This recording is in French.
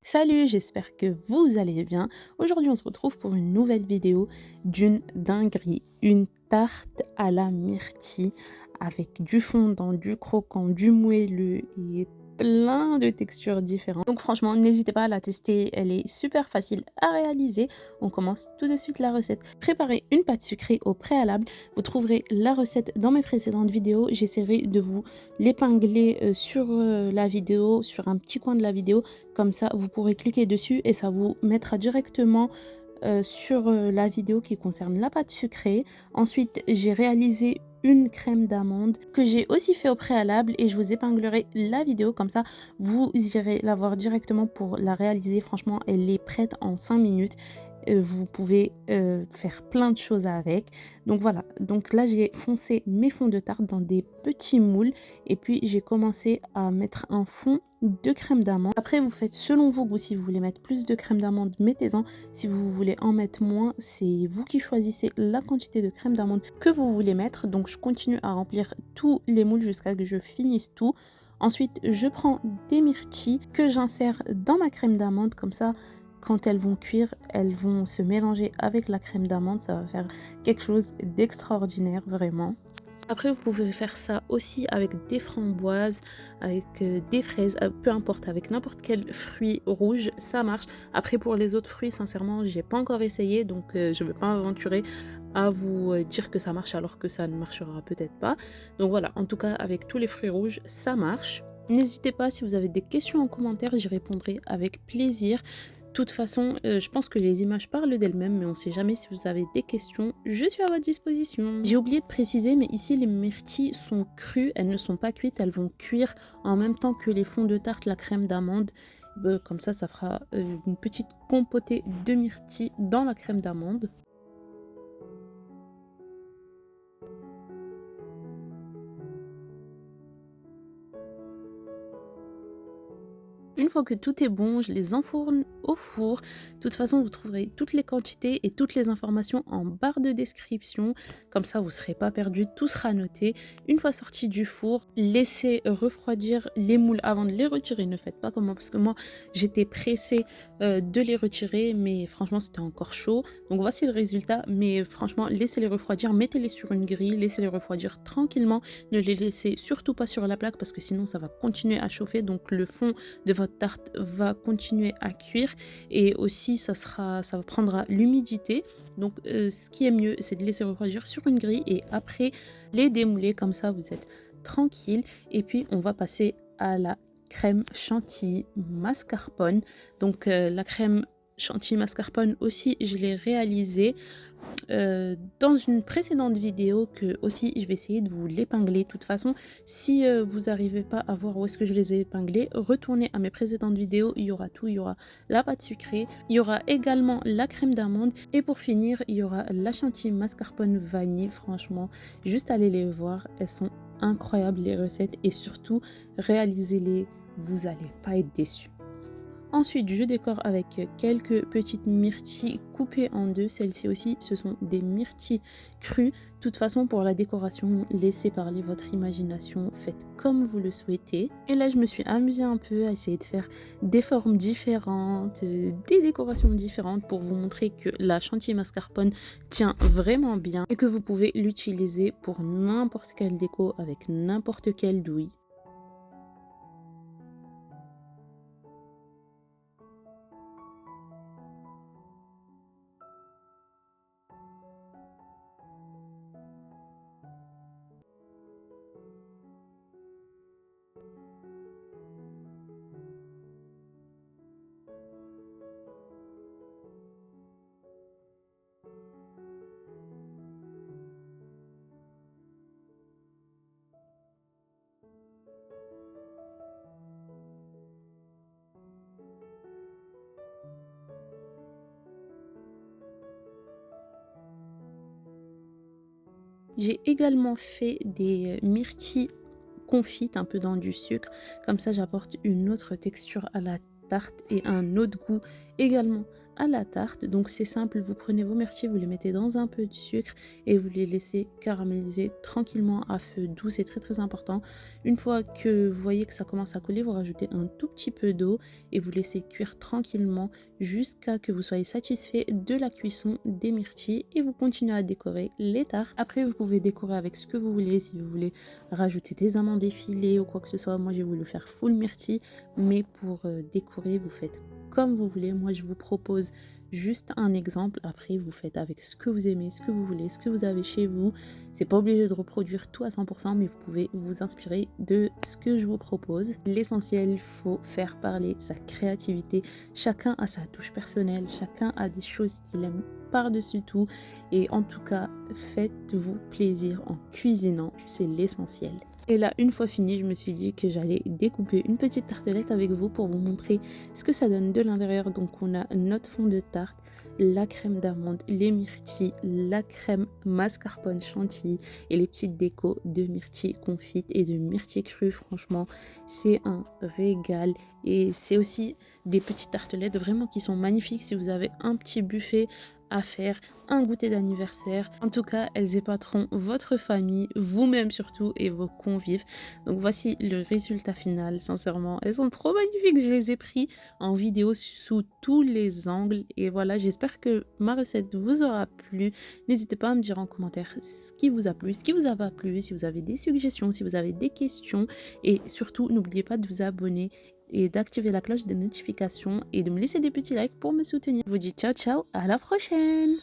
Salut, j'espère que vous allez bien. Aujourd'hui, on se retrouve pour une nouvelle vidéo d'une dinguerie, une tarte à la myrtille avec du fondant, du croquant, du moelleux et plein de textures différentes. Donc franchement, n'hésitez pas à la tester, elle est super facile à réaliser. On commence tout de suite la recette. Préparez une pâte sucrée au préalable. Vous trouverez la recette dans mes précédentes vidéos. J'essaierai de vous l'épingler sur la vidéo, sur un petit coin de la vidéo. Comme ça, vous pourrez cliquer dessus et ça vous mettra directement sur la vidéo qui concerne la pâte sucrée. Ensuite, j'ai réalisé une crème d'amande que j'ai aussi fait au préalable et je vous épinglerai la vidéo. Comme ça, vous irez la voir directement pour la réaliser. Franchement, elle est prête en 5 minutes. Vous pouvez faire plein de choses avec. Donc voilà, donc là j'ai foncé mes fonds de tarte dans des petits moules et puis j'ai commencé à mettre un fond de crème d'amande. Après vous faites selon vos goûts, si vous voulez mettre plus de crème d'amande, mettez-en. Si vous voulez en mettre moins, c'est vous qui choisissez la quantité de crème d'amande que vous voulez mettre. Donc je continue à remplir tous les moules jusqu'à ce que je finisse tout. Ensuite, je prends des myrtilles que j'insère dans ma crème d'amande. Comme ça, quand elles vont cuire, elles vont se mélanger avec la crème d'amande. Ça va faire quelque chose d'extraordinaire, vraiment. Après, vous pouvez faire ça aussi avec des framboises, avec des fraises, peu importe, avec n'importe quel fruit rouge, ça marche. Après, pour les autres fruits, sincèrement, j'ai pas encore essayé, donc je ne vais pas m'aventurer à vous dire que ça marche alors que ça ne marchera peut-être pas. Donc voilà, en tout cas, avec tous les fruits rouges, ça marche. N'hésitez pas, si vous avez des questions en commentaire, j'y répondrai avec plaisir. De toute façon, je pense que les images parlent d'elles-mêmes, mais on ne sait jamais. Si vous avez des questions, je suis à votre disposition. J'ai oublié de préciser, mais ici les myrtilles sont crues, elles ne sont pas cuites, elles vont cuire en même temps que les fonds de tarte, la crème d'amande. Comme ça fera une petite compotée de myrtilles dans la crème d'amande. Une fois que tout est bon, je les enfourne au four. De toute façon, vous trouverez toutes les quantités et toutes les informations en barre de description. Comme ça, vous ne serez pas perdu, tout sera noté. Une fois sorti du four, laissez refroidir les moules avant de les retirer. Ne faites pas comme moi, parce que moi, j'étais pressée de les retirer, mais franchement, c'était encore chaud. Donc voici le résultat, mais franchement, laissez-les refroidir, mettez-les sur une grille, laissez-les refroidir tranquillement. Ne les laissez surtout pas sur la plaque, parce que sinon, ça va continuer à chauffer. Donc le fond de votre tarte va continuer à cuire et aussi ça prendra l'humidité. Donc ce qui est mieux, c'est de laisser refroidir sur une grille et après les démouler. Comme ça vous êtes tranquille. Et puis on va passer à la crème chantilly mascarpone. Donc la crème chantilly mascarpone aussi, je l'ai réalisée dans une précédente vidéo, que aussi je vais essayer de vous l'épingler. De toute façon, si vous n'arrivez pas à voir où est-ce que je les ai épinglés, retournez à mes précédentes vidéos, il y aura tout. Il y aura la pâte sucrée, il y aura également la crème d'amande et pour finir il y aura la chantilly mascarpone vanille. Franchement, juste allez les voir, elles sont incroyables les recettes et surtout réalisez-les, vous n'allez pas être déçus. Ensuite, je décore avec quelques petites myrtilles coupées en deux. Celles-ci aussi, ce sont des myrtilles crues. De toute façon, pour la décoration, laissez parler votre imagination. Faites comme vous le souhaitez. Et là, je me suis amusée un peu à essayer de faire des formes différentes, des décorations différentes pour vous montrer que la chantilly mascarpone tient vraiment bien et que vous pouvez l'utiliser pour n'importe quelle déco avec n'importe quelle douille. J'ai également fait des myrtilles confites un peu dans du sucre. Comme ça, j'apporte une autre texture à la tarte et un autre goût également à la tarte. Donc c'est simple, vous prenez vos myrtilles, vous les mettez dans un peu de sucre et vous les laissez caraméliser tranquillement à feu doux, c'est très très important. Une fois que vous voyez que ça commence à coller, vous rajoutez un tout petit peu d'eau et vous laissez cuire tranquillement jusqu'à que vous soyez satisfait de la cuisson des myrtilles et vous continuez à décorer les tartes. Après, vous pouvez décorer avec ce que vous voulez, si vous voulez rajouter des amandes effilées ou quoi que ce soit. Moi, j'ai voulu faire full myrtille, mais pour décorer, vous faites comme vous voulez. Moi, je vous propose juste un exemple. Après, vous faites avec ce que vous aimez, ce que vous voulez, ce que vous avez chez vous. C'est pas obligé de reproduire tout à 100%, mais vous pouvez vous inspirer de ce que je vous propose. L'essentiel, il faut faire parler sa créativité. Chacun a sa touche personnelle, chacun a des choses qu'il aime par-dessus tout. Et en tout cas, faites-vous plaisir en cuisinant, c'est l'essentiel. Et là, une fois fini, je me suis dit que j'allais découper une petite tartelette avec vous pour vous montrer ce que ça donne de l'intérieur. Donc on a notre fond de tarte, la crème d'amande, les myrtilles, la crème mascarpone chantilly et les petites décos de myrtilles confites et de myrtilles crues. Franchement, c'est un régal. Et c'est aussi des petites tartelettes vraiment qui sont magnifiques si vous avez un petit buffet à faire, un goûter d'anniversaire. En tout cas, elles épateront votre famille, vous-même surtout, et vos convives. Donc voici le résultat final. Sincèrement, elles sont trop magnifiques. Je les ai pris en vidéo sous tous les angles. Et voilà, j'espère que ma recette vous aura plu. N'hésitez pas à me dire en commentaire ce qui vous a plu, ce qui vous a pas plu, si vous avez des suggestions, si vous avez des questions. Et surtout, n'oubliez pas de vous abonner et d'activer la cloche de notification et de me laisser des petits likes pour me soutenir. Je vous dis ciao ciao, à la prochaine!